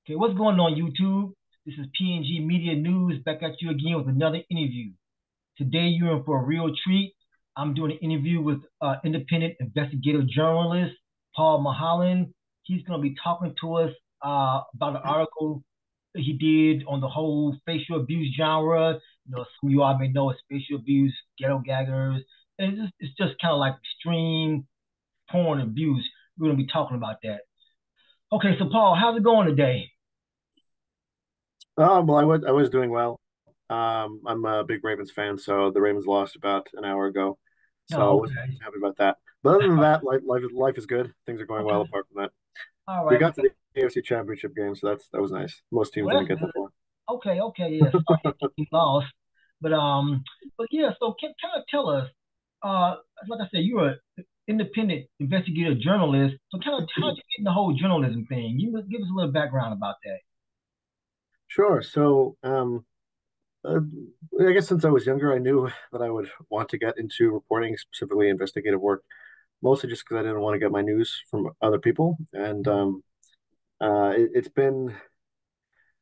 Okay, what's going on, YouTube? This is PNG Media News back at you again with another interview. Today, you're in for a real treat. I'm doing an interview with independent investigative journalist Paul Mulholland. He's going to be talking to us about an article that he did on the whole facial abuse genre. Some of you all may know it's facial abuse, ghetto gaggers, and it's just kind of like extreme porn abuse. We're going to be talking about that. Okay, so Paul, how's it going today? Well, I was doing well. I'm a big Ravens fan, so the Ravens lost about an hour ago, so I Oh, wasn't okay. happy about that. But other than that, life is good. Things are going well. Okay. Apart from that, All we right. got to the AFC Championship game, so that was nice. Most teams Well, didn't that's get good. that far. Okay. Okay. Yeah. Sorry you lost, but yeah. So can kind of tell us, uh, like I said, you're an independent investigative journalist. So kind of how'd you get in the whole journalism thing? Give us a little background about that. Sure. So, uh, I guess since I was younger, I knew that I would want to get into reporting, specifically investigative work, mostly just because I didn't want to get my news from other people. And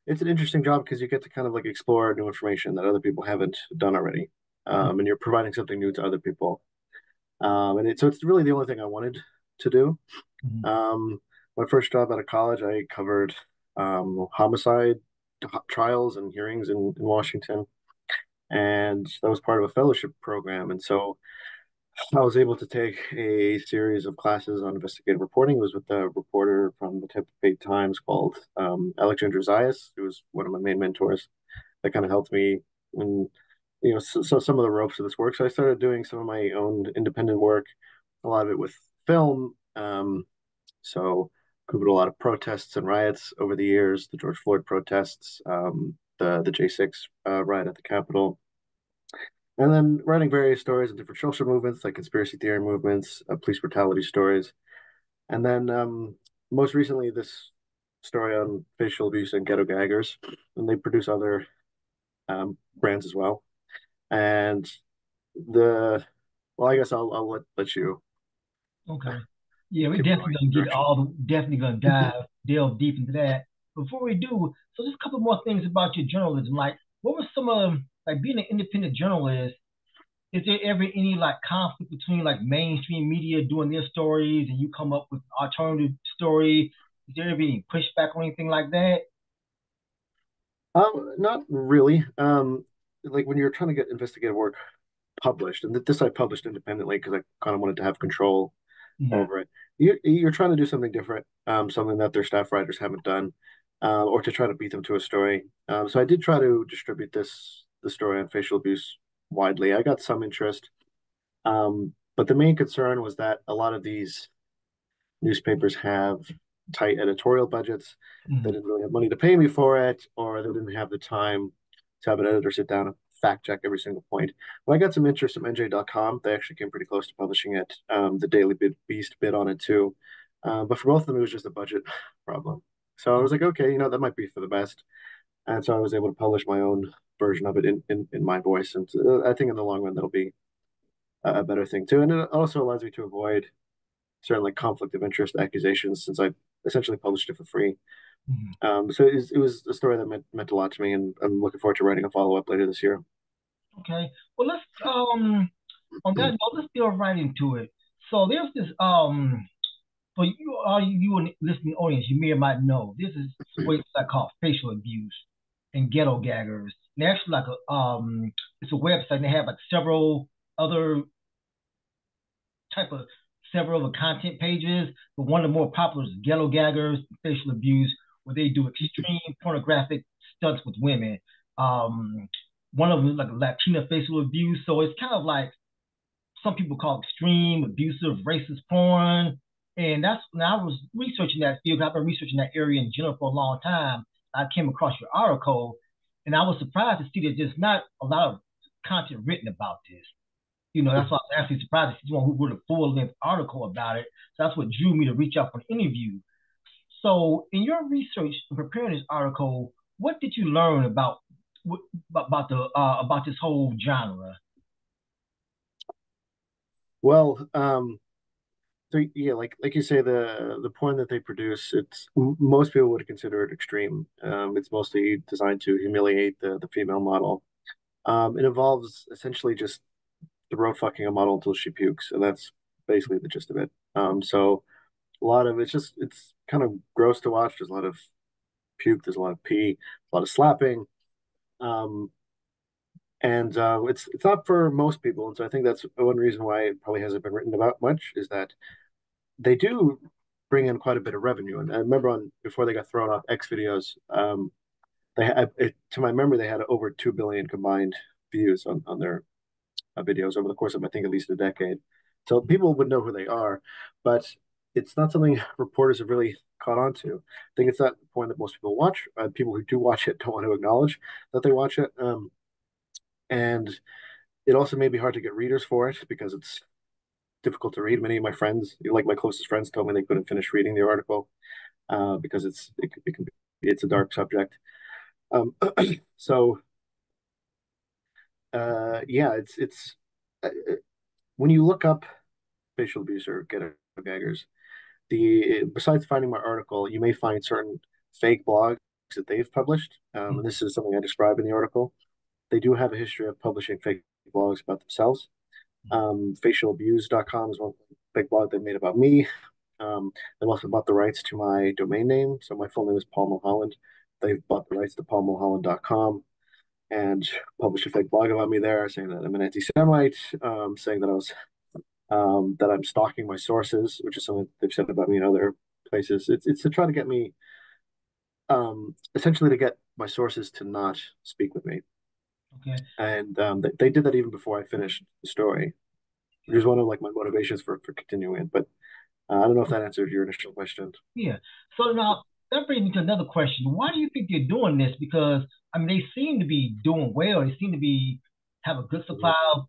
it's an interesting job because you get to kind of like explore new information that other people haven't done already. And you're providing something new to other people. So it's really the only thing I wanted to do. Mhm. Um, my first job out of college, I covered homicide trials and hearings in Washington, and that was part of a fellowship program. And so I was able to take a series of classes on investigative reporting. It was with a reporter from the Tampa Bay Times called Alexandra Zayas, who was one of my main mentors that kind of helped me in, so some of the ropes of this work. So I started doing some of my own independent work, a lot of it with film. So covered a lot of protests and riots over the years, the George Floyd protests, the J6 riot at the Capitol, and then writing various stories of different social movements like conspiracy theory movements, police brutality stories, and then most recently this story on facial abuse and ghetto gaggers, and they produce other brands as well. And the well, I guess I'll let you Okay. Yeah, we keep definitely going in gonna the get direction. definitely gonna delve deep into that. Before we do, so just a couple more things about your journalism. Like, what were some of like being an independent journalist? Is there ever any like conflict between like mainstream media doing their stories and you come up with an alternative story? Is there ever any pushback or anything like that? Not really. Like when you're trying to get investigative work published, and this I published independently because I kind of wanted to have control Mhm. over it. You're trying to do something different, something that their staff writers haven't done, or to try to beat them to a story. So I did try to distribute the story on facial abuse widely. I got some interest, but the main concern was that a lot of these newspapers have tight editorial budgets. They Mhm. didn't really have money to pay me for it, or they didn't have the time to have an editor sit down and fact check every single point. Well, I got some interest from NJ.com. They actually came pretty close to publishing it. The Daily Beast bid on it too. But for both of them, it was just a budget problem. So I was like, okay, that might be for the best. And so I was able to publish my own version of it in my voice. And I think in the long run, that'll be a better thing too. And it also allows me to avoid certain like conflict of interest accusations since I essentially published it for free. Mhm. So it was a story that meant a lot to me, and I'm looking forward to writing a follow up later this year. Okay. Well, let's on that note, let's get right into it. So there's this for you, all you in the listening audience, you may or might know this is what it's like called facial abuse and ghetto gaggers. And actually, like it's a website. And they have like other type of several of the content pages. But one of the more popular is ghetto gaggers, facial abuse, where they do extreme pornographic stunts with women. Um, One of them is like Latina facial abuse. So it's kind of like some people call it extreme, abusive, racist porn. And that's when I was researching that field. I've been researching that area in general for a long time. I came across your article, and I was surprised to see that there's not a lot of content written about this. That's why I was actually surprised to see someone who wrote a full length article about it. So that's what drew me to reach out for an interview. So, in your research in preparing this article, what did you learn about this whole genre? Well, So yeah, like you say, the porn that they produce, most people would consider it extreme. It's mostly designed to humiliate the female model. It involves essentially just throat fucking a model until she pukes, and that's basically the gist of it. So a lot of it's kind of gross to watch. There's a lot of puke, there's a lot of pee, a lot of slapping, um, and it's not for most people. And so I think that's one reason why it probably hasn't been written about much is that they do bring in quite a bit of revenue. And I remember on before they got thrown off X videos, to my memory they had over 2 billion combined views on their videos over the course of I think at least a decade. So people would know who they are, but it's not something reporters have really caught on to. I think it's not the point that most people watch. People who do watch it don't want to acknowledge that they watch it, and it also may be hard to get readers for it because it's difficult to read. Many of my friends, like my closest friends, told me they couldn't finish reading the article because it can be, it's a dark subject. Um, so yeah, it's when you look up facial abuse or ghetto gaggers, the besides finding my article, you may find certain fake blogs that they've published. And this is something I describe in the article. They do have a history of publishing fake blogs about themselves. Facialabuse.com is one fake blog they made about me. They've also bought the rights to my domain name. So my full name is Paul Mulholland. They've bought the rights to paulmulholland.com and published a fake blog about me there saying that I'm an anti-Semite, saying that that I'm stalking my sources, which is something they've said about me in other places. It's to try to get me, essentially to get my sources to not speak with me. Okay. And they did that even before I finished the story, which Yeah. is one of like my motivations for continuing it. But I don't know if that answered your initial question. Yeah. So now that brings me to another question. Why do you think they're doing this? Because I mean, they seem to be doing well. They seem to be have a good supply Mhm. of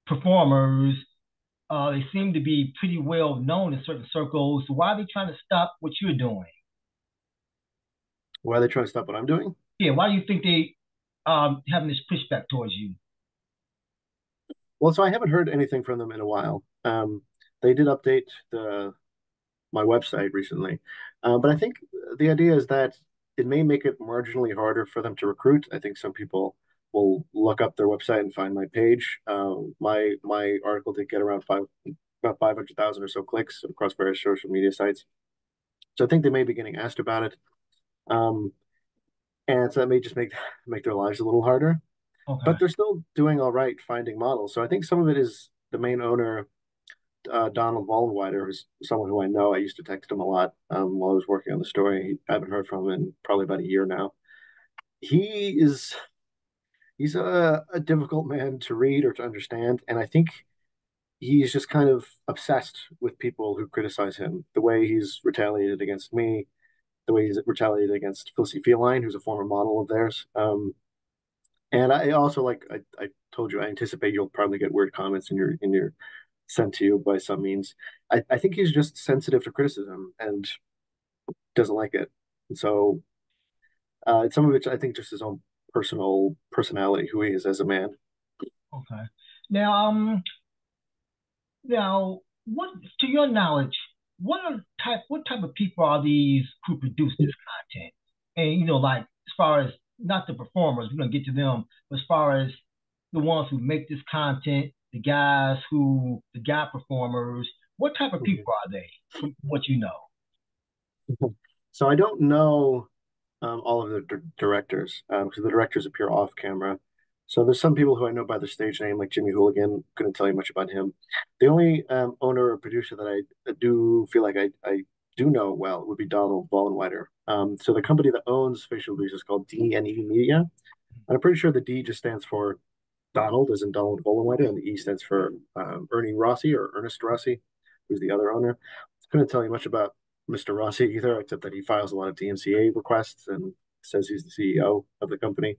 performers. They seem to be pretty well known in certain circles. So why are they trying to stop what you're doing? Why are they trying to stop what I'm doing? Yeah. Why do you think they having this pushback towards you? Well, so I haven't heard anything from them in a while. They did update my website recently. But I think the idea is that it may make it marginally harder for them to recruit. I think some people will look up their website and find my page. My article did get around about 500,000 or so clicks across various social media sites. So I think they may be getting asked about it. Um, and so that may just make their lives a little harder. Okay. But they're still doing all right finding models. So I think some of it is the main owner Donald Vollenweider, who's someone who I know. I used to text him a lot while I was working on the story. I haven't heard from him in probably about a year now. He is he's a difficult man to read or to understand, and I think he's just kind of obsessed with people who criticize him. The way he's retaliated against me, the way he's retaliated against Felicity Feline, who's a former model of theirs. And I also I told you, I anticipate you'll probably get weird comments in your sent to you by some means. I think he's just sensitive to criticism and doesn't like it. And so some of it, I think, just his own personal personality, who he is as a man. Okay. Now, now, what, to your knowledge, what type of people are these who produce this content? And like as far as not the performers, we're gonna get to them, but as far as the ones who make this content, the guy performers, what type of people are they, from what you know? So I don't know all of the directors because the directors appear off camera. So there's some people who I know by their stage name, like Jimmy Hooligan. Couldn't tell you much about him. The only owner or producer that I do feel like I do know well would be Donald Vollenweider. So the company that owns Facial Abuse is called D&E Media. And I'm pretty sure the D just stands for Donald, as in Donald Vollenweider, and the E stands for Ernie Rossi or Ernest Rossi, who's the other owner. Couldn't tell you much about Mr. Rossi either, except that he files a lot of DMCA requests and says he's the CEO of the company.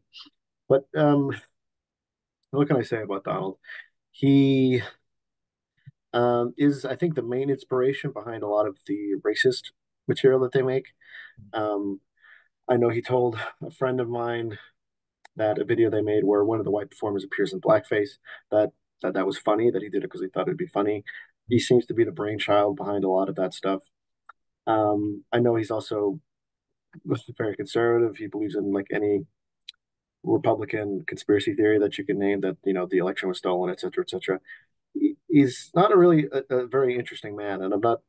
But what can I say about Donald? He is, I think, the main inspiration behind a lot of the racist material that they make. Um, I know he told a friend of mine that a video they made where one of the white performers appears in blackface that that was funny, that he did it because he thought it'd be funny. He seems to be the brainchild behind a lot of that stuff. I know he's also very conservative. He believes in like any Republican conspiracy theory that you can name that, the election was stolen, et cetera, et cetera. He's not a very interesting man, and I'm not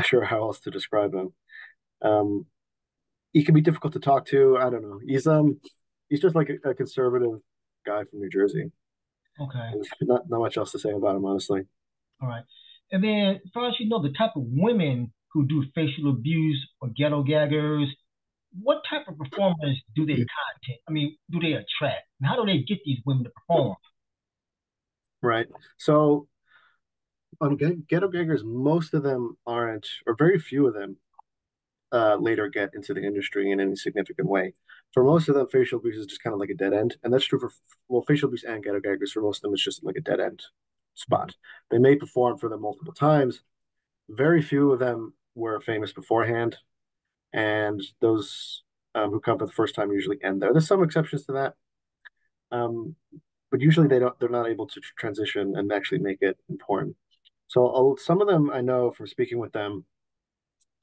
sure how else to describe him. Um, he can be difficult to talk to. I don't know. He's just like a conservative guy from New Jersey. Okay. There's not much else to say about him, honestly. All right. And then, as far as you know, the type of women who do facial abuse or ghetto gaggers, what type of performers do they content? I mean, do they attract? And how do they get these women to perform? Right. So on Ghetto Gaggers, most of them aren't, or very few of them, later get into the industry in any significant way. For most of them, facial abuse is just kind of like a dead end, and that's true for well, facial abuse and Ghetto Gaggers. For most of them, it's just like a dead end spot. They may perform for them multiple times. Very few of them were famous beforehand, and those who come for the first time usually end there. There's some exceptions to that, um, but usually they're not able to transition and actually make it important. So some of them I know from speaking with them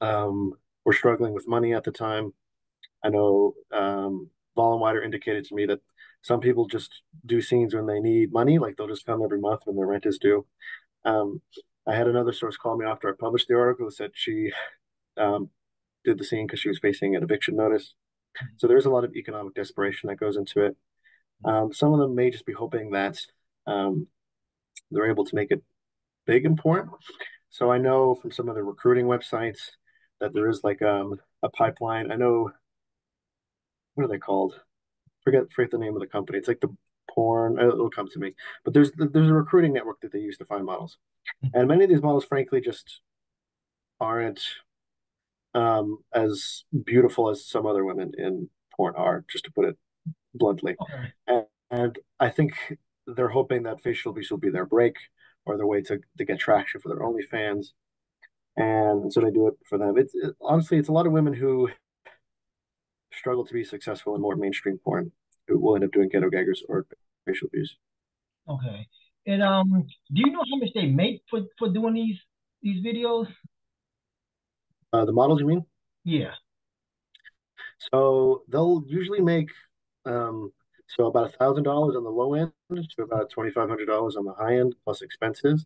um, were struggling with money at the time. I know Vollenweider indicated to me that some people just do scenes when they need money, like they'll just come every month when their rent is due. Um, I had another source call me after I published the article that said she um, did the scene because she was facing an eviction notice. So there's a lot of economic desperation that goes into it. Some of them may just be hoping that um, they're able to make it big and important. So I know from some of the recruiting websites that there is like a pipeline. I know what are they called? Forget the name of the company. It's like the porn. It'll come to me. But there's a recruiting network that they use to find models, and many of these models, frankly, just aren't as beautiful as some other women in porn are, just to put it bluntly. Okay. And I think they're hoping that facial abuse will be their break or their way to get traction for their OnlyFans. And so they do it for them. Honestly, it's a lot of women who struggle to be successful in more mainstream porn who will end up doing ghetto gaggers or facial abuse. Okay. And do you know how much they make for doing these videos? The models, you mean? Yeah. So they'll usually make um, so about $1,000 on the low end to about $2,500 on the high end plus expenses.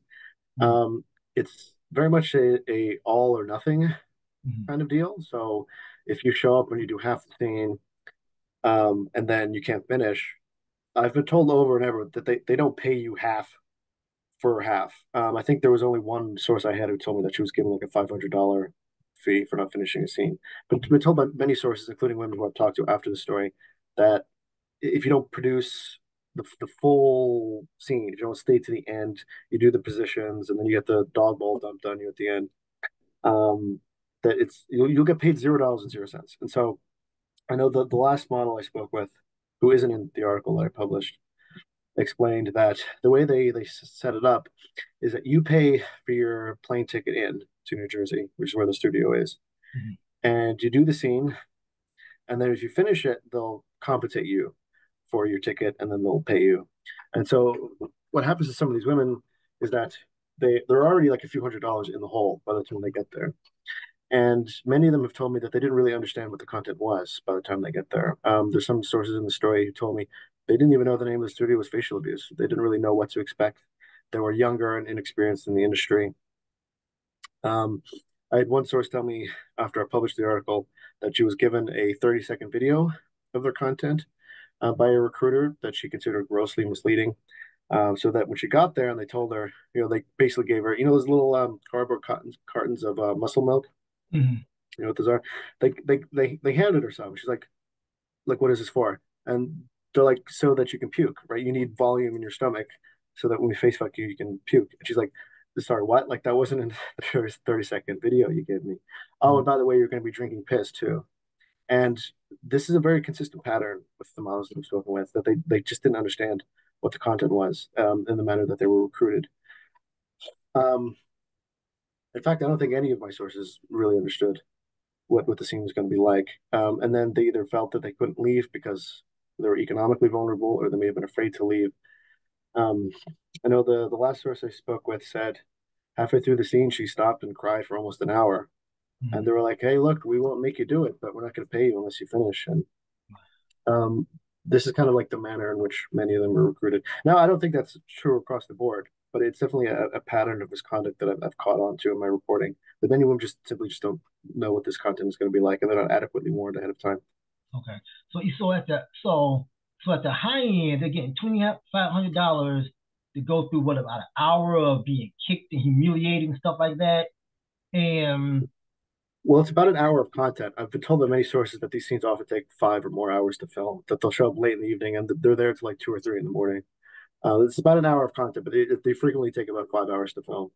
Mhm. Um, it's very much a all or nothing Mhm. kind of deal. So if you show up when you do half the scene, and then you can't finish, I've been told over and over that they don't pay you half for half. I think there was only one source I had who told me that she was given like a $500 fee for not finishing a scene. But I've been told by many sources, including women who I've talked to after the story, that if you don't produce the full scene, if you don't stay to the end, you do the positions, and then you get the dog bowl dumped on you at the end. Um, that you'll get paid $0 and 0 cents. And so I know the last model I spoke with, who isn't in the article that I published, explained that the way they set it up is that you pay for your plane ticket in to New Jersey, which is where the studio is, Mhm. and you do the scene, and then if you finish it, they'll compensate you for your ticket, and then they'll pay you. And so what happens to some of these women is that they're already like a few $100s in the hole by the time they get there. And many of them have told me that they didn't really understand what the content was by the time they get there. There's some sources in the story who told me they didn't even know the name of the studio was Facial Abuse. They didn't really know what to expect. They were younger and inexperienced in the industry. Um, I had one source tell me after I published the article that she was given a 30-second video of their content by a recruiter that she considered grossly misleading. So that when she got there and they told her, they basically gave her, those little cardboard cartons of muscle milk. Mhm. You know what those are? They handed her some. She's like, what is this for? And they're like, so that you can puke, right? You need volume in your stomach so that when we face fuck you, you can puke. And she's like, sorry, what? Like that wasn't in the first 30-second video you gave me. Oh, Mhm. and by the way, you're going to be drinking piss too. And this is a very consistent pattern with the models that I've spoken with that they just didn't understand what the content was in the manner that they were recruited. Um, in fact, I don't think any of my sources really understood what the scene was going to be like. And then they either felt that they couldn't leave because they were economically vulnerable, or they may have been afraid to leave. Um, I know the last source I spoke with said halfway through the scene, she stopped and cried for almost an hour. And they Mm-hmm. were like, "Hey, look, we won't make you do it, but we're not going to pay you unless you finish." And um, this is kind of like the manner in which many of them are recruited. Now, I don't think that's true across the board, but it's definitely a pattern of misconduct that I've caught on to in my reporting. That many of them just simply just don't know what this content is going to be like, and they're not adequately warned ahead of time. Okay. So you so at the so at the high end, they're getting $2,500 to go through what about an hour of being kicked and humiliated and stuff like that. And Well, it's about an hour of content. I've been told by many sources that these scenes often take 5 or more hours to film. That they'll show up late in the evening and they're there till like 2 or 3 in the morning. It's about an hour of content, but they frequently take about 5 hours to film.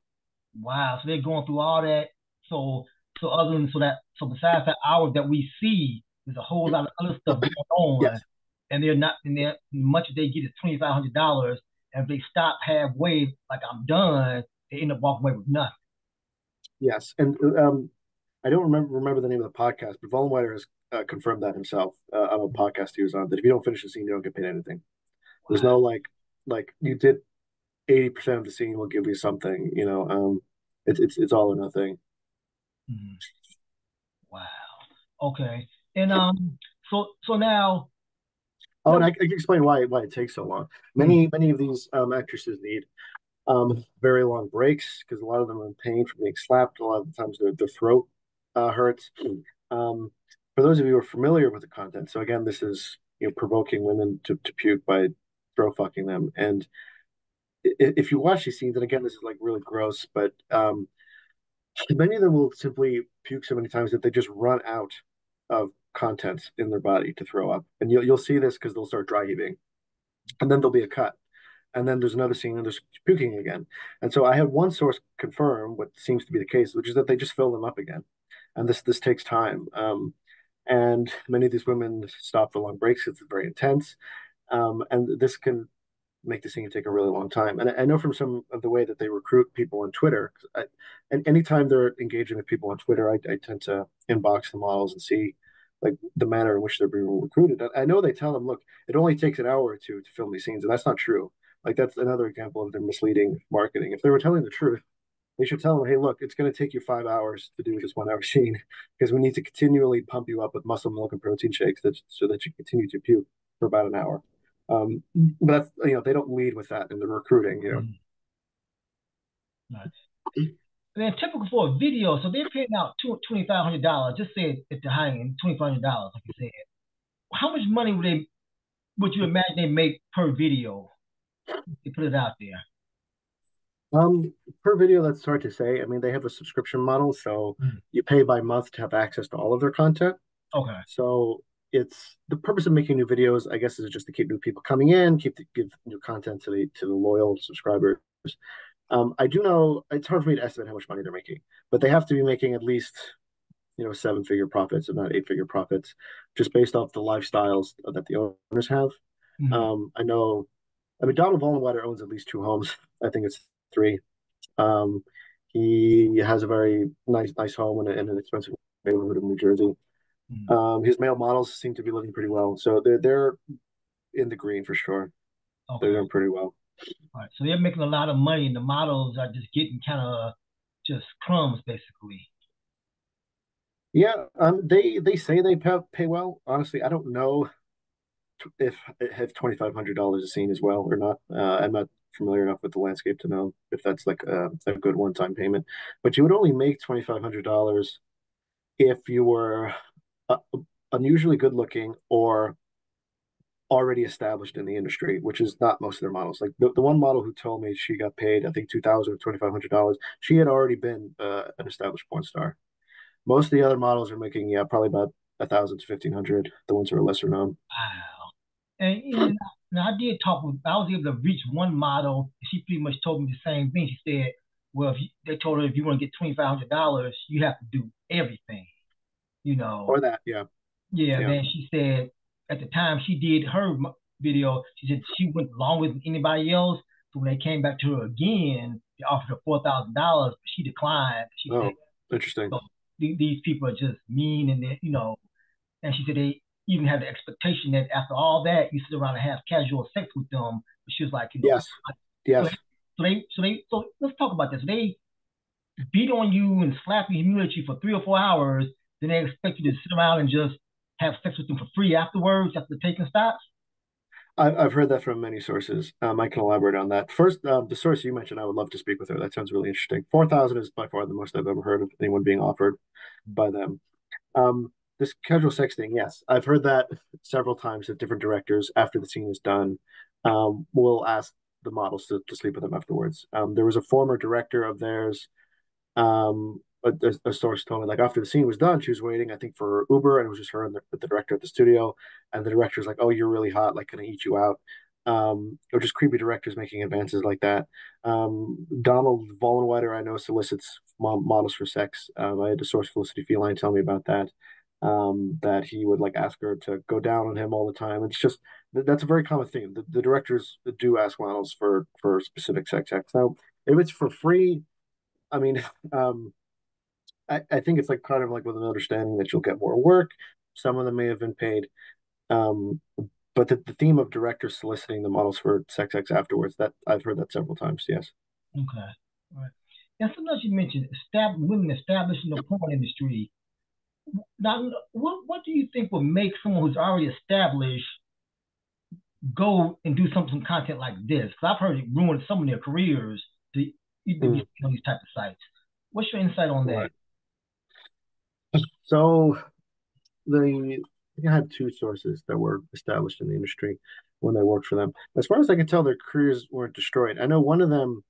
wow, so they're going through all that. So other than so besides that hour that we see, there's a whole lot of other stuff going on, Yes, and they're not and they're much they get is $2,500, and if they stop halfway, like I'm done, they end up walking away with nothing. yes, and I don't remember the name of the podcast, but Vollenweider has confirmed that himself on a podcast he was on. That if you don't finish the scene, you don't get paid anything. There's Wow. no like you did 80% of the scene, we'll give you something. It's all or nothing. Mhm. Wow. Okay. And so now Oh, and no. I can explain why it takes so long. Mm, Many of these actresses need very long breaks because a lot of them are in pain from being slapped. A lot of the times their throat hurts. Um, for those of you who are familiar with the content, so again, this is provoking women to puke by throat fucking them. And if you watch these scenes, and again, this is like really gross, but many of them will simply puke so many times that they just run out of contents in their body to throw up. And you'll see this because they'll start dry heaving, and then there'll be a cut, and then there's another scene and there's puking again. And so I had one source confirm what seems to be the case, which is that they just fill them up again, and this takes time. And many of these women stop for long breaks because it's very intense, and this can make the scene take a really long time. And I know from some of the way that they recruit people on Twitter, and anytime they're engaging with people on Twitter, I tend to inbox the models and see like the manner in which they're being recruited. I know they tell them, look, it only takes an hour or two to film these scenes, and that's not true. Like that's another example of their misleading marketing. If they were telling the truth, they should tell them, hey, look, it's going to take you 5 hours to do this 1 hour scene because we need to continually pump you up with muscle milk and protein shakes so that you continue to puke for about an hour. But that's, they don't lead with that in the recruiting. mm, nice. And then typical for a video, so they're paying out $2,500. Just say at the high end, $2,500, like you said. How much money would you imagine they make per video? They put it out there. Um, per video, that's hard to say. I mean, they have a subscription model, so Mm, you pay by month to have access to all of their content. okay. So it's the purpose of making new videos, I guess, is just to keep new people coming in, give new content to the loyal subscribers. I do know it's hard for me to estimate how much money they're making, but they have to be making at least seven-figure profits, if not eight-figure profits, just based off the lifestyles that the owners have. Mm, I know. I mean, Donald Vollenweider owns at least two homes. I think it's three. Um, he has a very nice home in an expensive neighborhood of New Jersey. mm, His male models seem to be living pretty well, so they're in the green for sure. They're okay. doing pretty well. All right. So they're making a lot of money, and the models are just getting kind of just crumbs, basically. Yeah, they say they pay well. Honestly, I don't know if $2,500 a scene is well or not. I'm not familiar enough with the landscape to know if that's like a good one-time payment. But you would only make $2,500 if you were uh, unusually good looking or already established in the industry, which is not most of their models. Like the one model who told me she got paid, I think 2,000 or $2,500, she had already been an established porn star. Most of the other models are making, yeah, probably about 1,000 to 1,500, the ones who are lesser known. Wow. And now I did talk with, I was able to reach one model. She pretty much told me the same thing. She said, well, they told her if you want to get $2,500, you have to do everything, you know. Or that, yeah, Yeah, yeah. then she said at the time she did her video, she said she went longer than anybody else. So when they came back to her again, they offered her $4,000, but she declined. She said, Oh, interesting. oh, these people are just mean, and and she said they even had the expectation that after all that, you sit around and have casual sex with them. But she was like, Yes, so they, yes. so let's talk about this. beat on you and slap you, humiliate you for 3 or 4 hours, then they expect you to sit around and just have sex with them for free afterwards after taking stops? I've heard that from many sources. I can elaborate on that. First, the source you mentioned, I would love to speak with her. That sounds really interesting. 4,000 is by far the most I've ever heard of anyone being offered by them. This casual sexting, yes, I've heard that several times that different directors, after the scene is done, will ask the models to sleep with them afterwards. There was a former director of theirs, a source told me like after the scene was done, she was waiting, I think, for Uber, and it was just her and the director at the studio. And the director's like, "Oh, you're really hot. Like, can I eat you out?" Or just creepy directors making advances like that. Donald Vollenweider, I know, solicits models for sex. I had a source, Felicity Feline, tell me about that. That he would like ask her to go down on him all the time. It's just that's a very common thing. The directors do ask models for specific sex acts. Now, if it's for free, I mean, um, I think it's like kind of like with an understanding that you'll get more work. Some of them may have been paid. Um, but the theme of directors soliciting the models for sex acts afterwards, that I've heard that several times, yes. Okay. All right. Now, sometimes you mentioned women established in the porn industry. Now, what do you think would make someone who's already established go and do some content like this? Because I've heard it ruin some of their careers to even be Mm, on these type of sites. What's your insight on that? right. So I think I had two sources that were established in the industry when I worked for them. As far as I can tell, their careers weren't destroyed. I know one of them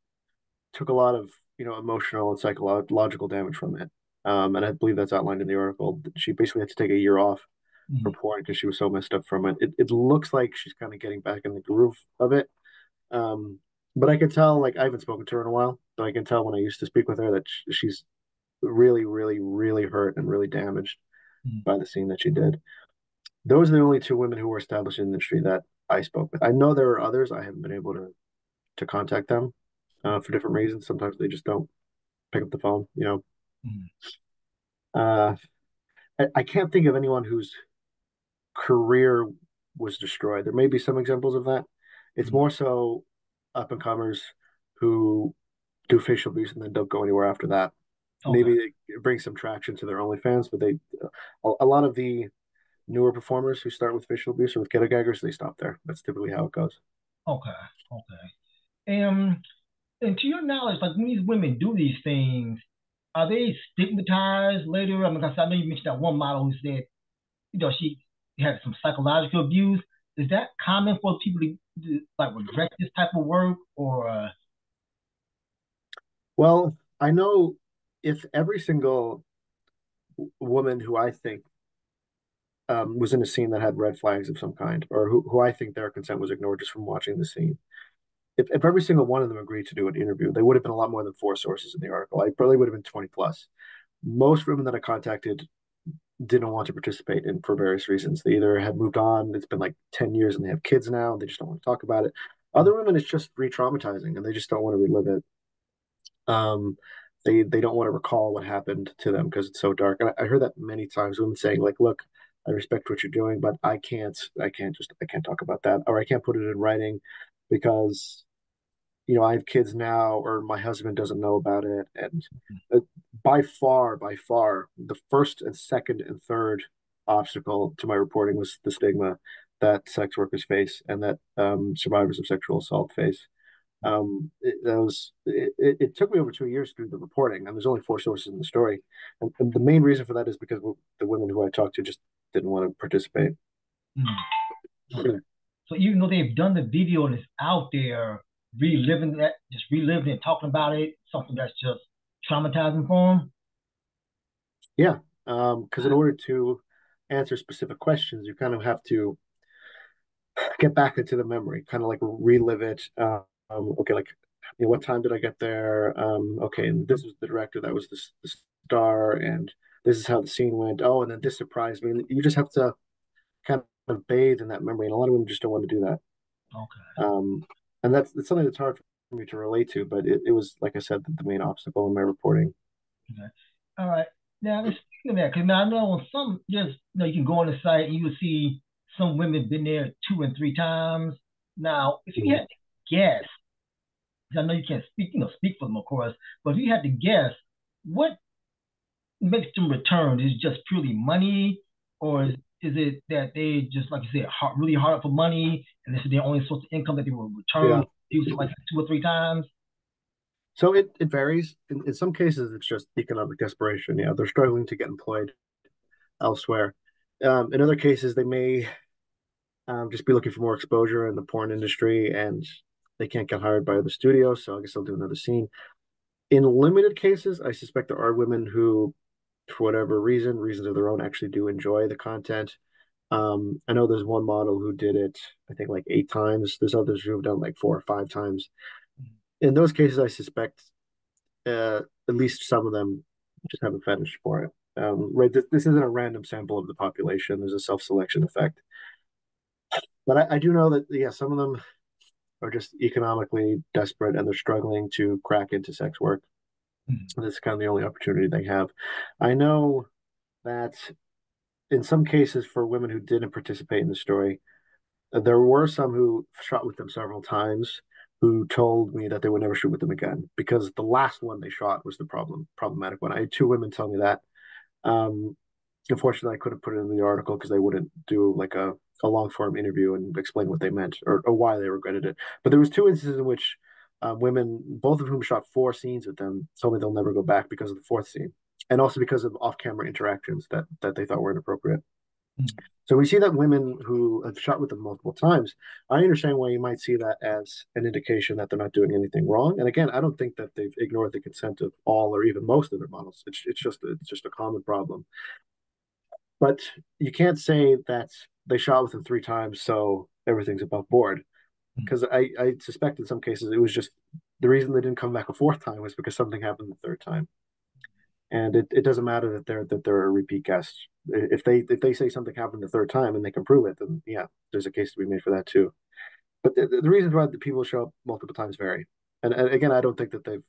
took a lot of, emotional and psychological damage from it. And I believe that's outlined in the article. She basically had to take a year off for Mhm. porn because she was so messed up from it. It looks like she's kind of getting back in the groove of it. Um, but I can tell, like, I haven't spoken to her in a while, but I can tell when I used to speak with her that she's really, really, really hurt and really damaged Mhm. by the scene that she did. Those are the only two women who were established in the industry that I spoke with. I know there are others. I haven't been able to contact them for different reasons. Sometimes they just don't pick up the phone. Mhm. Uh, I can't think of anyone whose career was destroyed. There may be some examples of that. It's Mhm. more so up and comers who do facial abuse and then don't go anywhere after that. Okay. Maybe they bring some traction to their OnlyFans, but a lot of the newer performers who start with facial abuse or with ghetto gaggers, they stop there. That's typically how it goes. Okay. Okay. And to your knowledge, like when these women do these things, are they stigmatized later? I mean, 'cause I know you mentioned that one model who said, she had some psychological abuse. Is that common for people to like regret this type of work, or Well, I know if every single woman who I think was in a scene that had red flags of some kind, or who I think their consent was ignored just from watching the scene, if every single one of them agreed to do an interview, they would have been a lot more than four sources in the article. I probably would have been 20 plus. Most women that I contacted didn't want to participate in for various reasons. They either had moved on, it's been like 10 years and they have kids now, and they just don't want to talk about it. Other women, it's just re-traumatizing and they just don't want to relive it. Um, they don't want to recall what happened to them because it's so dark. And I heard that many times, women saying like, "Look, I respect what you're doing, but I can't talk about that, or I can't put it in writing because I have kids now, or my husband doesn't know about it." And uh, by far, the first and second and third obstacle to my reporting was the stigma that sex workers face and that survivors of sexual assault face. It took me over 2 years to do the reporting, and there's only four sources in the story. And the main reason for that is because the women who I talked to just didn't want to participate. okay. So even though they've done the video and it's out there, reliving and talking about it, something that's just traumatizing for them. Yeah, because in order to answer specific questions, you kind of have to get back into the memory, kind of like relive it. Okay, like what time did I get there? Okay, and this was the director, that was the star, and this is how the scene went. Oh, and then this surprised me. And you just have to kind of bathe in that memory, and a lot of women just don't want to do that. Okay. Um, and that's something that's hard for me to relate to, but it was, like I said, the main obstacle in my reporting. Okay. All right. Now let's speak of that, because now I know on some, just you can go on the site and you will see some women been there 2 and 3 times. Now, if you Mhm. had to guess, 'cause I know you can't speak, speak for them, of course, but if you had to guess, what makes them return? Is it just purely money, or is it that they just, like you said, really hard for money, and this is their only source of income that they will return, Yeah. use it like 2 or 3 times? So it varies. In some cases, it's just economic desperation. Yeah, they're struggling to get employed elsewhere. In other cases, they may just be looking for more exposure in the porn industry and they can't get hired by the studio. So I guess they'll do another scene. In limited cases, I suspect there are women who, for whatever reason, reasons of their own, actually do enjoy the content. I know there's one model who did it, I think, like 8 times. There's others who have done like 4 or 5 times. In those cases, I suspect at least some of them just have a fetish for it. Right, this isn't a random sample of the population. There's a self-selection effect. But I do know that, yeah, some of them are just economically desperate and they're struggling to crack into sex work. Mhm. This is kind of the only opportunity they have. I know that in some cases, for women who didn't participate in the story, there were some who shot with them several times who told me that they would never shoot with them again because the last one they shot was the problematic one. I had 2 women tell me that. Um, Unfortunately, I couldn't put it in the article because they wouldn't do like a long form interview and explain what they meant or why they regretted it. But there was 2 instances in which women, both of whom shot 4 scenes with them, told me they'll never go back because of the fourth scene, and also because of off camera interactions that they thought were inappropriate. Mhm. So we see that women who have shot with them multiple times, I understand why you might see that as an indication that they're not doing anything wrong. And again, I don't think that they've ignored the consent of all or even most of their models. It's just a common problem. But you can't say that they shot with them 3 times, so everything's above board. Mhm. Because I suspect in some cases it was just the reason they didn't come back a fourth time was because something happened the third time. And it doesn't matter that they're a repeat guest. If they say something happened the third time and they can prove it, then yeah, there's a case to be made for that too. But the reasons why the people show up multiple times vary. And again, I don't think that they've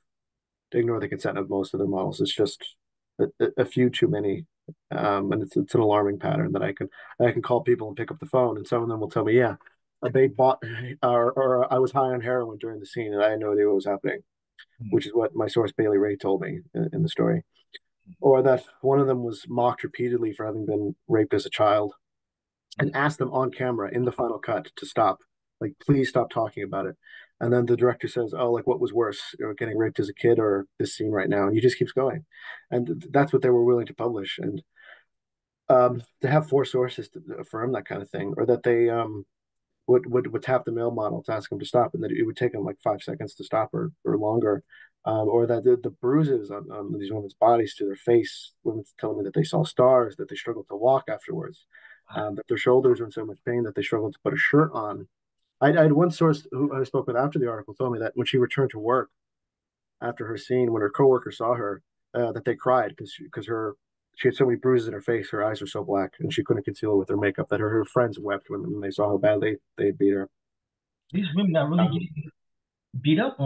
ignore the consent of most of their models. It's just a few too many, and it's an alarming pattern that I can call people and pick up the phone, and some of them will tell me, yeah, they bought or I was high on heroin during the scene and I had no idea what was happening, Mhm. which is what my source Bailey Ray told me in the story, or that one of them was mocked repeatedly for having been raped as a child and asked them on camera in the final cut to stop, like, please stop talking about it. And then the director says, "Oh, like what was worse, getting raped as a kid or this scene right now?" And he just keeps going, and that's what they were willing to publish. And to have 4 sources to affirm that kind of thing, or that they would tap the male model to ask him to stop, and that it would take him like 5 seconds to stop or longer. Or that the bruises on these women's bodies to their face, women telling me that they saw stars, that they struggled to walk afterwards, that their shoulders were in so much pain that they struggled to put a shirt on. I had one source who I spoke with after the article told me that when she returned to work after her scene, when her coworker saw her, that they cried because she had so many bruises in her face, her eyes were so black, and she couldn't conceal it with her makeup. That her friends wept when they saw how badly they beat her. These women are really Um, getting beat up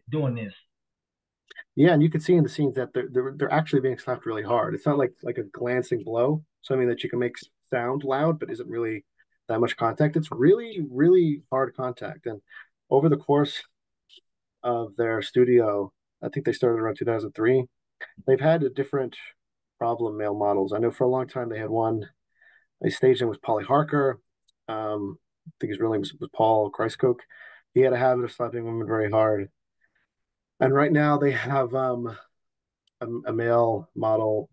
doing this. yeah, and you can see in the scenes that they're actually being slapped really hard. It's not like a glancing blow, something that you can make sound loud, but isn't really that much contact. It's really, really hard contact. And over the course of their studio, I think they started around 2003. They've had a different problem male models. I know for a long time they had one. They staged him with Polly Harker. I think his real name was Paul Kreiscook. He had a habit of slapping women very hard. And right now they have a male model.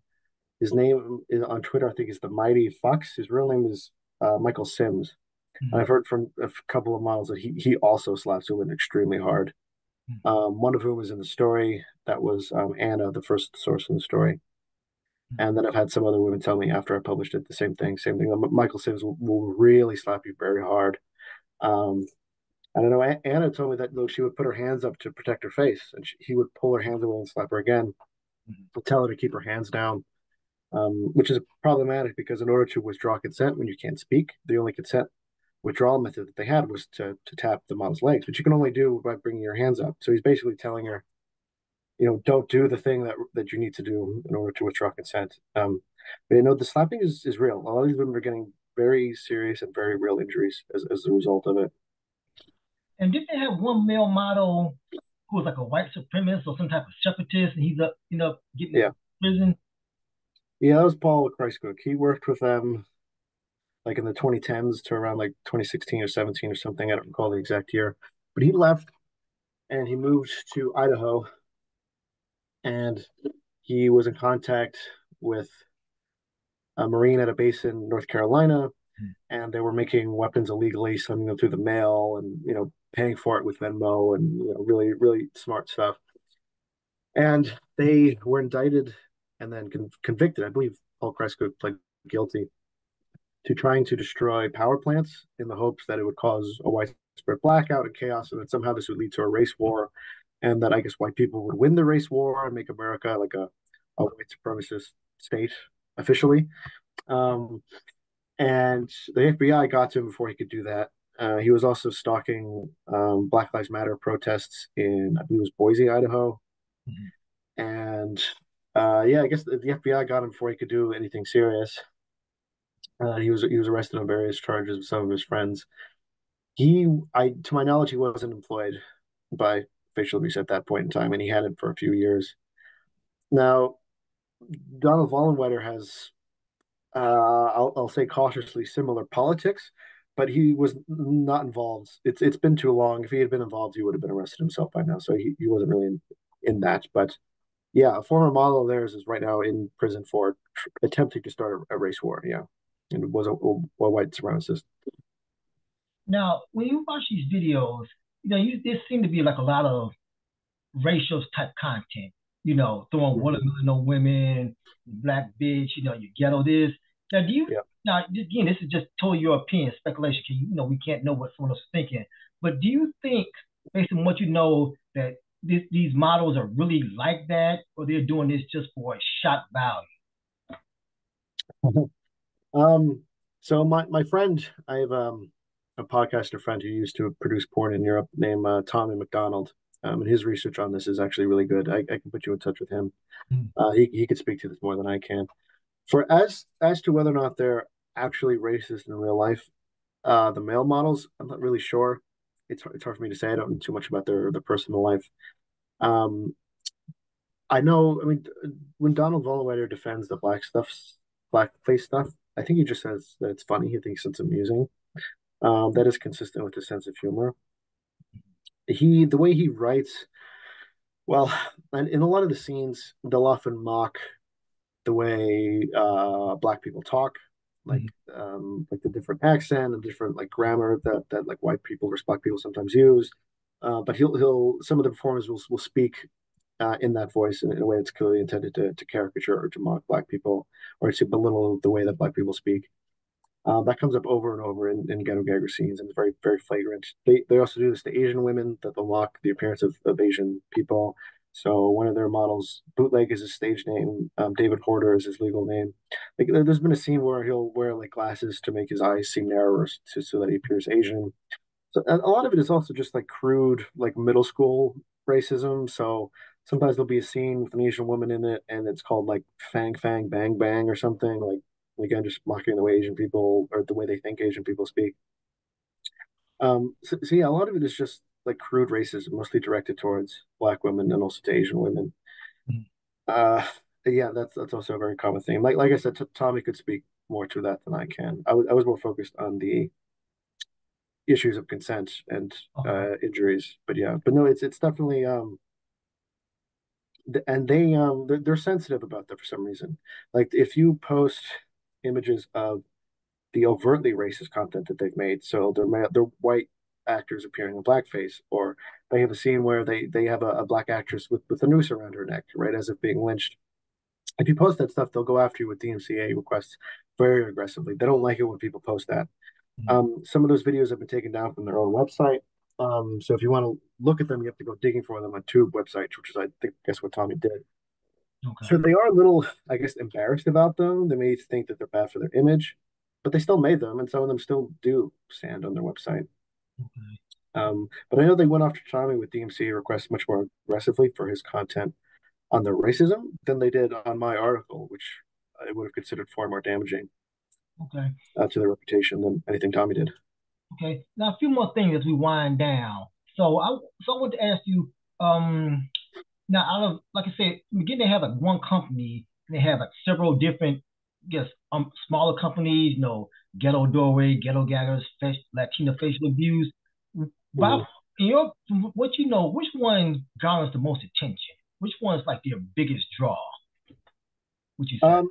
His name is on Twitter, I think, is the Mighty Fox. His real name is Michael Sims. And Mhm. I've heard from a couple of models that he also slaps women extremely hard. One of whom was in the story. That was Anna, the first source in the story. And then I've had some other women tell me after I published it the same thing. Same thing. Michael Sims will really slap you very hard. Um, I don't know. Anna told me that look, she would put her hands up to protect her face, and he would pull her hands away and slap her again. Tell her to keep her hands down, which is problematic because in order to withdraw consent when you can't speak, the only consent withdrawal method that they had was to tap the model's legs, which you can only do by bringing your hands up. So he's basically telling her, don't do the thing that you need to do in order to withdraw consent. But the slapping is real. A lot of these women are getting very serious and very real injuries as a result of it. And did they have one male model? who was like a white supremacist or some type of separatist, and he's up, getting Yeah. in prison. Yeah, that was Paul Kreiscook. He worked with them like in the 2010s to around like 2016 or 17 or something. I don't recall the exact year. But he left and he moved to Idaho and he was in contact with a Marine at a base in North Carolina, and they were making weapons illegally, sending them through the mail, and paying for it with Venmo, and really, really smart stuff. And they were indicted and then convicted. I believe Paul Kresko pled guilty to trying to destroy power plants in the hopes that it would cause a widespread blackout and chaos, and that somehow this would lead to a race war, and that I guess white people would win the race war and make America like a white supremacist state officially. Um, and the FBI got to him before he could do that. He was also stalking Black Lives Matter protests in, I believe it was Boise, Idaho. Mhm. And yeah, I guess the FBI got him before he could do anything serious. He was arrested on various charges with some of his friends. To my knowledge, he wasn't employed by facial abuse at that point in time, and he had it for a few years. Now, Donald Vollenweider has I'll say cautiously similar politics, but he was not involved. It's been too long. If he had been involved, he would have been arrested himself by now. So he wasn't really in that. But yeah, a former model of theirs is right now in prison for attempting to start a race war. Yeah, and was a white supremacist. Now, when you watch these videos, there seem to be like a lot of racial type content, throwing Mhm. watermelon on women, black bitch, you ghetto this. Now, Yeah. now, again, this is just totally your opinion, speculation, 'cause, we can't know what someone else is thinking. But do you think, based on what you know, that these models are really like that, or they're doing this just for a shock value? Um, so my friend, I have a podcaster friend who used to produce porn in Europe named Tommy McDonald. And his research on this is actually really good. I can put you in touch with him. Mm. He could speak to this more than I can. For as to whether or not they're actually racist in real life, the male models, I'm not really sure. It's hard for me to say. I don't know too much about their personal life. Um, I know. I mean, when Donald Vollenweider defends the blackface stuff, I think he just says that it's funny. He thinks it's amusing. That is consistent with his sense of humor. The way he writes, well, and in a lot of the scenes, they'll often mock the way black people talk, Mm. like the different accent and different like grammar that like white people versus black people sometimes use. But he'll some of the performers will speak in that voice in a way that's clearly intended to caricature or to mock black people or to belittle the way that black people speak. That comes up over and over in Ghetto Gagger scenes, and it's very, very flagrant. They also do this to Asian women, that they'll mock the appearance of Asian people. So one of their models, Bootleg is his stage name. David Horder is his legal name. Like there's been a scene where he'll wear like glasses to make his eyes seem narrower so that he appears Asian. So a lot of it is also just like crude, like middle school racism. So sometimes there'll be a scene with an Asian woman in it, and it's called like Fang Fang Bang Bang or something. Like again, just mocking the way Asian people or the way they think Asian people speak. So yeah, a lot of it is just like crude racism, mostly directed towards Black women and also to Asian women. Mm. Uh, yeah, that's also a very common thing. Like I said, Tommy could speak more to that than I can. I was more focused on the issues of consent and Okay. injuries. But yeah, but no, it's definitely and they're sensitive about that for some reason. Like if you post images of the overtly racist content that they've made, so they're white actors appearing in blackface, or they have a scene where they have a black actress with a noose around her neck, right, as if being lynched. If you post that stuff, they'll go after you with DMCA requests very aggressively. They don't like it when people post that. Mm. Some of those videos have been taken down from their own website. So if you want to look at them, you have to go digging for them on Tube websites, which is, I think, guess what Tommy did. So Okay. they are a little, I guess, embarrassed about them. They may think that they're bad for their image, but they still made them, and some of them still do stand on their website. Okay. But I know they went after Tommy with DMCA requests much more aggressively for his content on their racism than they did on my article, which I would have considered far more damaging Okay. to their reputation than anything Tommy did. Okay. Now, a few more things as we wind down. So I want to ask you. um now out of like I said, again they have like one company and they have like several different I guess smaller companies, Ghetto Doorway, Ghetto Gaggers, Latino facial abuse. Bob, Mhm. from what you know, which one garners the most attention? Which one is like their biggest draw, would you say? Um,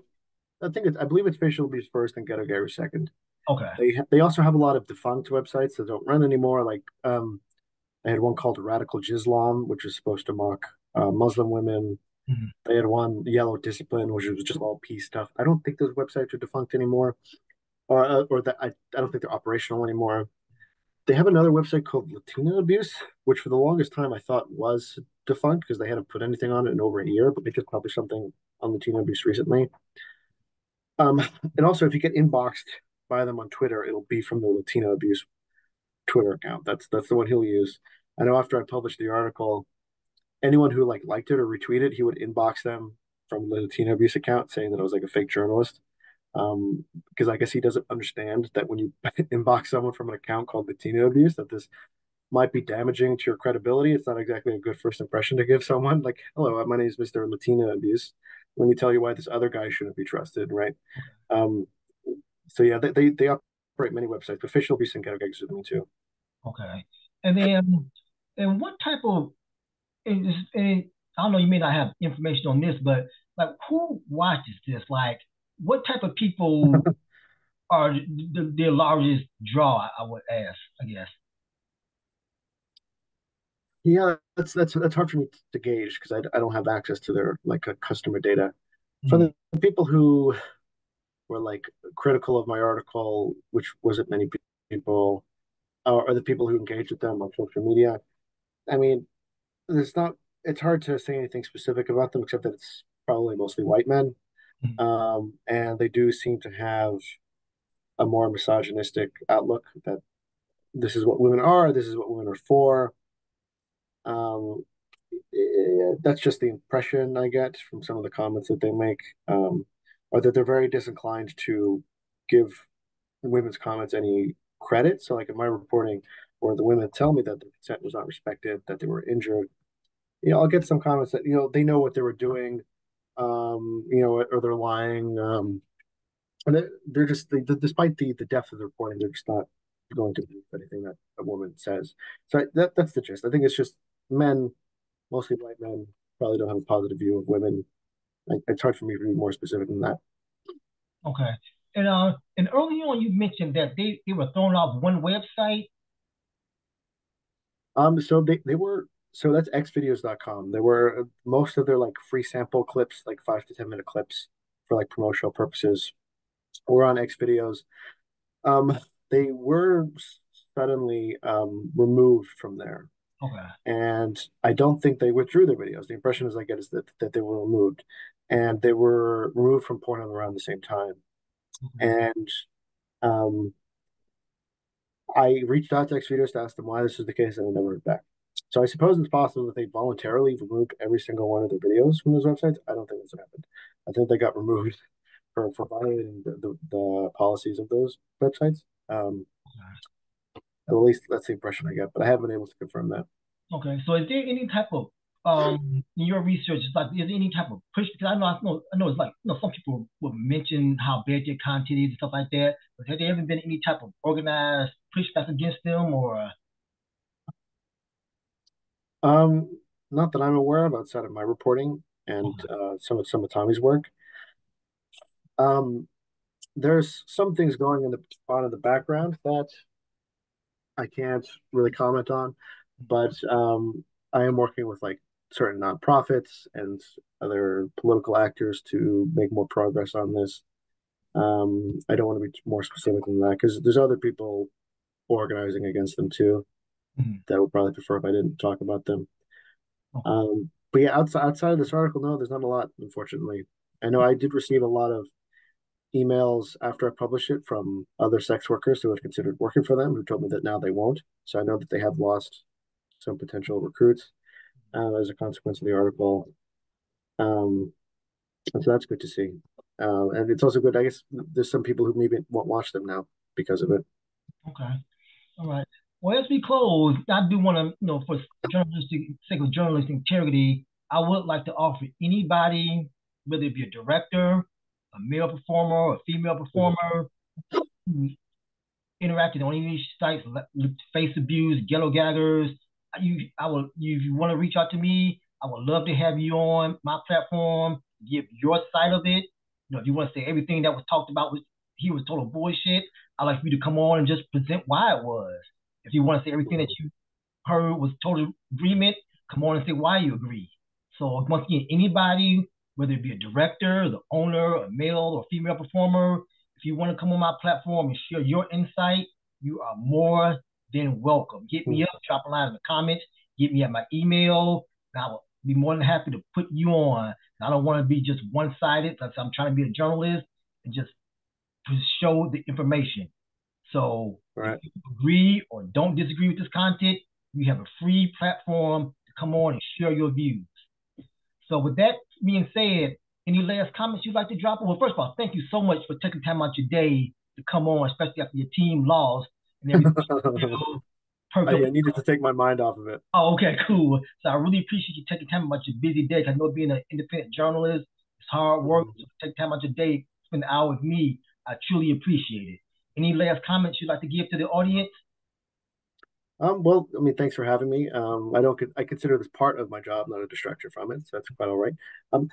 I believe it's facial abuse first and ghetto Gary second. Okay. They also have a lot of defunct websites that don't run anymore. Like they had one called Radical Jislam, which is supposed to mock Muslim women. Mhm. They had one Yellow Discipline, which was just all peace stuff. I don't think those websites are defunct anymore, or that I don't think they're operational anymore. They have another website called Latina Abuse, which for the longest time I thought was defunct because they hadn't put anything on it in over a year, but they just published something on Latina Abuse recently. Um, and also, if you get inboxed by them on Twitter, it'll be from the Latino Abuse Twitter account. That's the one he'll use. I know after I published the article, anyone who liked it or retweeted, he would inbox them from the Latino Abuse account saying that I was like a fake journalist. Because I guess he doesn't understand that when you inbox someone from an account called Latino Abuse, that this might be damaging to your credibility. It's not exactly a good first impression to give someone. Like, hello, my name is Mr. Latino Abuse. Let me tell you why this other guy shouldn't be trusted, right? Um, so yeah, they operate many websites, but Official Abuse and Ghetto Gaggers are doing too. Okay. And then, and what type of, and I don't know, you may not have information on this, but like who watches this? Like, what type of people are the largest draw, I would ask, I guess. Yeah, that's hard for me to gauge because I don't have access to their customer data. For Mhm. the people who were critical of my article, which wasn't many people, or the people who engaged with them on social media, I mean, there's not. It's hard to say anything specific about them except that it's probably mostly white men, Mhm. and they do seem to have a more misogynistic outlook that this is what women are, this is what women are for. Um, that's just the impression I get from some of the comments that they make, or that they're very disinclined to give women's comments any credit. So, like in my reporting, where the women tell me that the consent was not respected, that they were injured, I'll get some comments that they know what they were doing, or they're lying, and they're just despite the depth of the reporting, they're just not going to believe anything that a woman says. So that's the gist. I think it's just men, mostly white men, probably don't have a positive view of women. It's hard for me to be more specific than that. Okay. And earlier on you mentioned that they were thrown off one website. So they were so that's xvideos.com. There were most of their free sample clips, like 5 to 10 minute clips for promotional purposes, were on Xvideos. Um, they were suddenly removed from there, Okay. and I don't think they withdrew their videos. The impression as I get is that they were removed, and they were removed from Pornhub around the same time. Okay. And um, I reached out to Xvideos to ask them why this was the case, and I never heard back. So I suppose it's possible that they voluntarily removed every single one of their videos from those websites. I don't think that's what happened. I think they got removed for violating the policies of those websites. At least that's the impression I get, but I haven't been able to confirm that. Okay. So is there any type of in your research, is like is there any type of push? Because I know it's like some people will mention how bad their content is and stuff like that, but have there ever been any type of organized pushback against them or Um, Not that I'm aware of outside of my reporting and okay. some of Tommy's work. Um, there's some things going on in the background that I can't really comment on, but I am working with certain nonprofits and other political actors to make more progress on this. I don't want to be more specific than that because there's other people organizing against them too Mhm. that would probably prefer if I didn't talk about them. Okay. But yeah, outside of this article, no, there's not a lot, unfortunately. I know I did receive a lot of emails after I published it from other sex workers who had considered working for them, who told me that now they won't. So I know that they have lost some potential recruits as a consequence of the article. Um, and so that's good to see. And it's also good, I guess, there's some people who maybe won't watch them now because of it. Okay. All right. Well, as we close, I do want to, for journalistic sake of journalistic integrity, I would like to offer anybody, whether it be a director, a male performer, or a female Mhm. performer, who interacted on any of these sites, face abuse, ghetto gaggers. I will, if you want to reach out to me, I would love to have you on my platform, give your side of it. If you want to say everything that was talked about was he was total bullshit, I'd like for you to come on and just present why it was. If you want to say everything that Mhm. you heard was total agreement, come on and say why you agree. So once again, anybody, whether it be a director, the owner, a male or female performer, if you want to come on my platform and share your insight, you are more than welcome. Hit me Mhm. up, drop a line in the comments, get me at my email, and I will be more than happy to put you on. I don't want to be just one-sided. That's I'm trying to be a journalist and just to show the information. So if Right. you agree or don't disagree with this content, you have a free platform to come on and share your views. So with that being said, any last comments you'd like to drop? Well, first of all, thank you so much for taking time out your day to come on, especially after your team lost and everything. Perked up. I needed to take my mind off of it. Oh, okay, cool. So I really appreciate you taking time out your busy day. 'Cause I know being an independent journalist, it's hard work. Mhm. So take time out your day, spend an hour with me. I truly appreciate it. Any last comments you'd like to give to the audience? Well, I mean, thanks for having me. I consider this part of my job, not a distraction from it, so that's quite all right.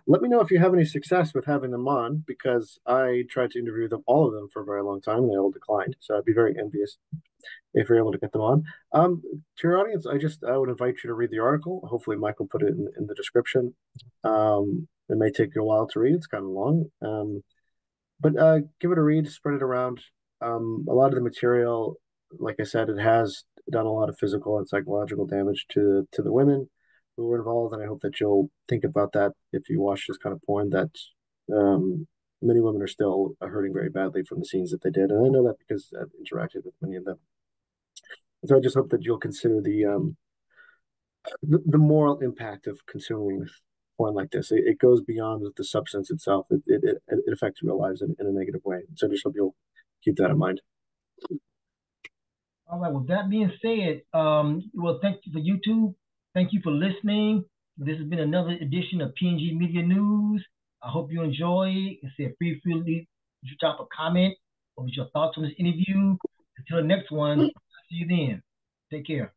Let me know if you have any success with having them on, because I tried to interview them, all of them, for a very long time, and they all declined. So I'd be very envious if you're able to get them on. To your audience, I would invite you to read the article. Hopefully, Michael put it in the description. It may take you a while to read; it's kind of long. But give it a read, spread it around. A lot of the material, like I said, it has done a lot of physical and psychological damage to the women who were involved, and I hope that you'll think about that if you watch this kind of porn. That um, many women are still hurting very badly from the scenes that they did, and I know that because I've interacted with many of them. So I just hope that you'll consider the moral impact of consuming porn like this. It goes beyond the substance itself. It affects real lives in a negative way. So I just hope you'll keep that in mind. All right. With that being said, well, thank you for YouTube. Thank you for listening. This has been another edition of PNG Media News. I hope you enjoy. And say feel free to drop a comment or with your thoughts on this interview. Until the next one, see you then. Take care.